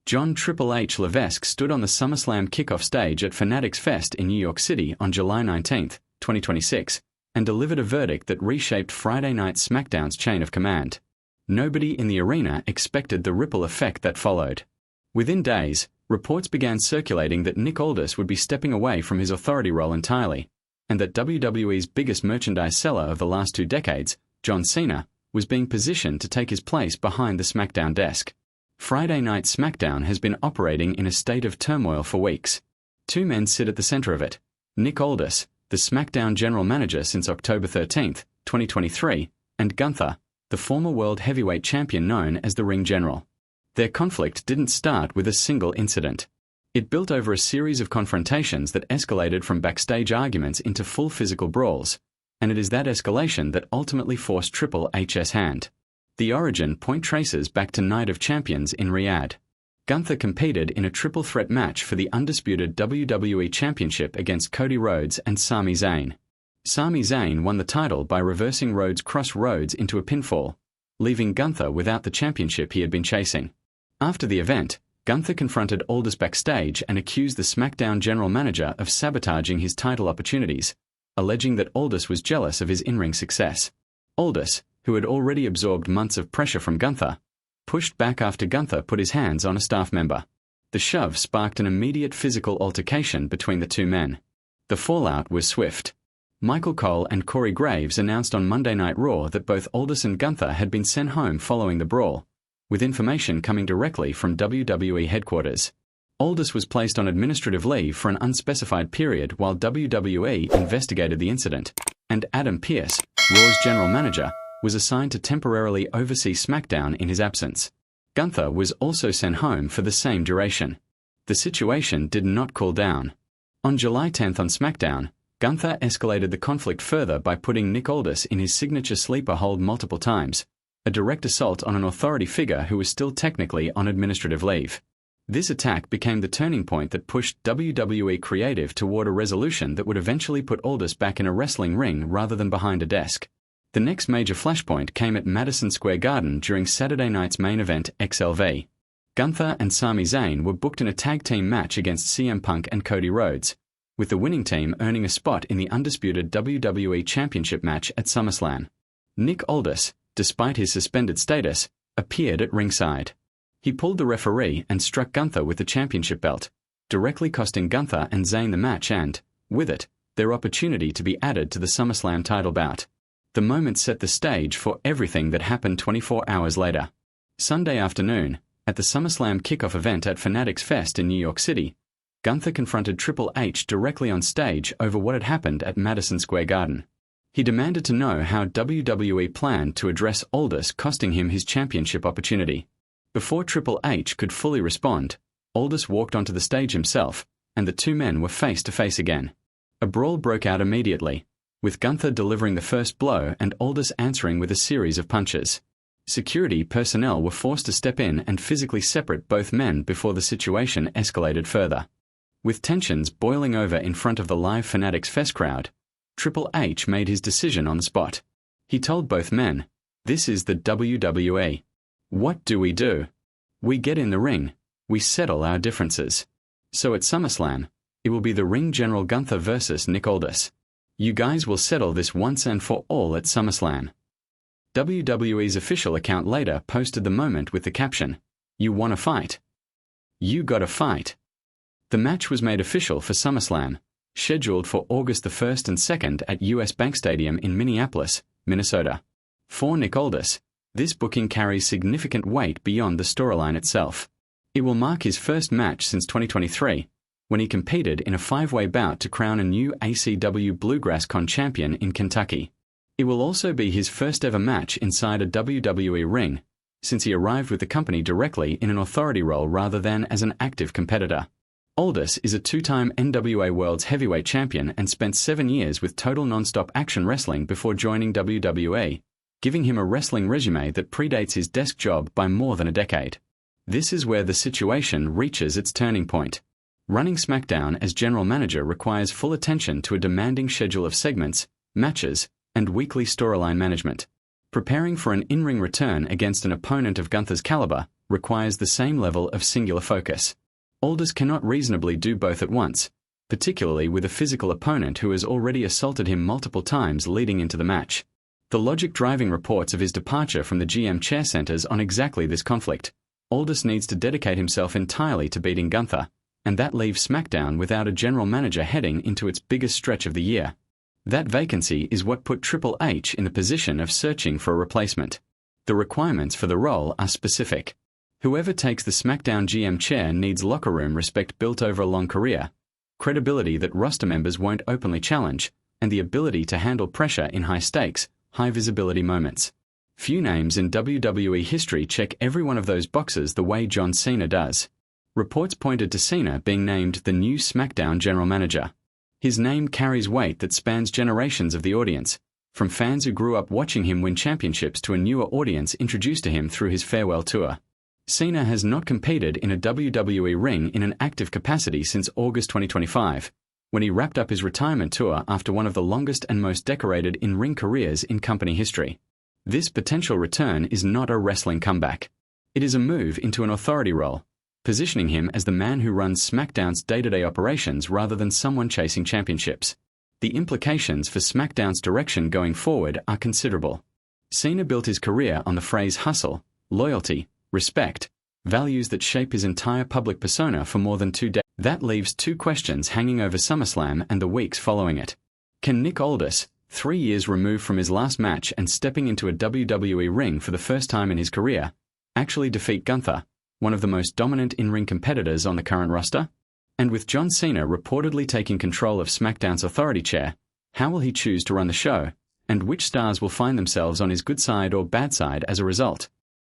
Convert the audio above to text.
John Triple H Levesque stood on the SummerSlam kickoff stage at Fanatics Fest in New York City on July 19, 2026, and delivered a verdict that reshaped Friday Night SmackDown's chain of command. Nobody in the arena expected the ripple effect that followed. Within days, reports began circulating that Nick Aldis would be stepping away from his authority role entirely, and that WWE's biggest merchandise seller of the last 2 decades, John Cena, was being positioned to take his place behind the SmackDown desk. Friday Night SmackDown has been operating in a state of turmoil for weeks. 2 men sit at the center of it: Nick Aldis, the SmackDown general manager since October 13, 2023, and Gunther, the former world heavyweight champion known as the Ring General. Their conflict didn't start with a single incident. It built over a series of confrontations that escalated from backstage arguments into full physical brawls, and it is that escalation that ultimately forced Triple H's hand. The origin point traces back to Night of Champions in Riyadh. Gunther competed in a triple threat match for the undisputed WWE Championship against Cody Rhodes and Sami Zayn. Sami Zayn won the title by reversing Rhodes' cross Rhodes into a pinfall, leaving Gunther without the championship he had been chasing. After the event, Gunther confronted Aldis backstage and accused the SmackDown general manager of sabotaging his title opportunities, alleging that Aldis was jealous of his in-ring success. Aldis, who had already absorbed months of pressure from Gunther, pushed back after Gunther put his hands on a staff member. The shove sparked an immediate physical altercation between the 2 men. The fallout was swift. Michael Cole and Corey Graves announced on Monday Night Raw that both Aldis and Gunther had been sent home following the brawl, with information coming directly from WWE headquarters. Aldis was placed on administrative leave for an unspecified period while WWE investigated the incident, and Adam Pearce, Raw's general manager, was assigned to temporarily oversee SmackDown in his absence. Gunther was also sent home for the same duration. The situation did not cool down. On July 10 on SmackDown, Gunther escalated the conflict further by putting Nick Aldis in his signature sleeper hold multiple times, a direct assault on an authority figure who was still technically on administrative leave. This attack became the turning point that pushed WWE Creative toward a resolution that would eventually put Aldis back in a wrestling ring rather than behind a desk. The next major flashpoint came at Madison Square Garden during Saturday night's main event, XLV. Gunther and Sami Zayn were booked in a tag team match against CM Punk and Cody Rhodes, with the winning team earning a spot in the undisputed WWE Championship match at SummerSlam. Nick Aldis, despite his suspended status, appeared at ringside. He pulled the referee and struck Gunther with the championship belt, directly costing Gunther and Zayn the match and, with it, their opportunity to be added to the SummerSlam title bout. The moment set the stage for everything that happened 24 hours later. Sunday afternoon, at the SummerSlam kickoff event at Fanatics Fest in New York City, Gunther confronted Triple H directly on stage over what had happened at Madison Square Garden. He demanded to know how WWE planned to address Aldis costing him his championship opportunity. Before Triple H could fully respond, Aldis walked onto the stage himself, and the 2 men were face to face again. A brawl broke out immediately, with Gunther delivering the first blow and Aldis answering with a series of punches. Security personnel were forced to step in and physically separate both men before the situation escalated further. With tensions boiling over in front of the live Fanatics Fest crowd, Triple H made his decision on the spot. He told both men, "This is the WWE. What do? We get in the ring, we settle our differences. So at SummerSlam, it will be the Ring General Gunther versus Nick Aldis. You guys will settle this once and for all at SummerSlam." WWE's official account later posted the moment with the caption, "You wanna fight? You gotta fight." The match was made official for SummerSlam, scheduled for August the 1st and 2nd at US Bank Stadium in Minneapolis, Minnesota. For Nick Aldis, this booking carries significant weight beyond the storyline itself. It will mark his first match since 2023, when he competed in a 5-way bout to crown a new ACW Bluegrass Con champion in Kentucky. It will also be his first ever match inside a WWE ring, since he arrived with the company directly in an authority role rather than as an active competitor. Aldis is a 2-time NWA World's Heavyweight Champion and spent 7 years with Total Nonstop Action Wrestling before joining WWE, giving him a wrestling resume that predates his desk job by more than a decade. This is where the situation reaches its turning point. Running SmackDown as general manager requires full attention to a demanding schedule of segments, matches, and weekly storyline management. Preparing for an in-ring return against an opponent of Gunther's caliber requires the same level of singular focus. Aldis cannot reasonably do both at once, particularly with a physical opponent who has already assaulted him multiple times leading into the match. The logic driving reports of his departure from the GM chair centers on exactly this conflict. Aldis needs to dedicate himself entirely to beating Gunther, and that leaves SmackDown without a general manager heading into its biggest stretch of the year. That vacancy is what put Triple H in the position of searching for a replacement. The requirements for the role are specific. Whoever takes the SmackDown GM chair needs locker room respect built over a long career, credibility that roster members won't openly challenge, and the ability to handle pressure in high-stakes, high-visibility moments. Few names in WWE history check every one of those boxes the way John Cena does. Reports pointed to Cena being named the new SmackDown general manager. His name carries weight that spans generations of the audience, from fans who grew up watching him win championships to a newer audience introduced to him through his farewell tour. Cena has not competed in a WWE ring in an active capacity since August 2025, when he wrapped up his retirement tour after one of the longest and most decorated in-ring careers in company history. This potential return is not a wrestling comeback. It is a move into an authority role, positioning him as the man who runs SmackDown's day-to-day operations rather than someone chasing championships. The implications for SmackDown's direction going forward are considerable. Cena built his career on the phrase hustle, loyalty, respect, values that shape his entire public persona for more than 2 decades. That leaves two questions hanging over SummerSlam and the weeks following it. Can Nick Aldis, 3 years removed from his last match and stepping into a WWE ring for the first time in his career, actually defeat Gunther, one of the most dominant in-ring competitors on the current roster? And with John Cena reportedly taking control of SmackDown's authority chair, how will he choose to run the show, and which stars will find themselves on his good side or bad side as a result?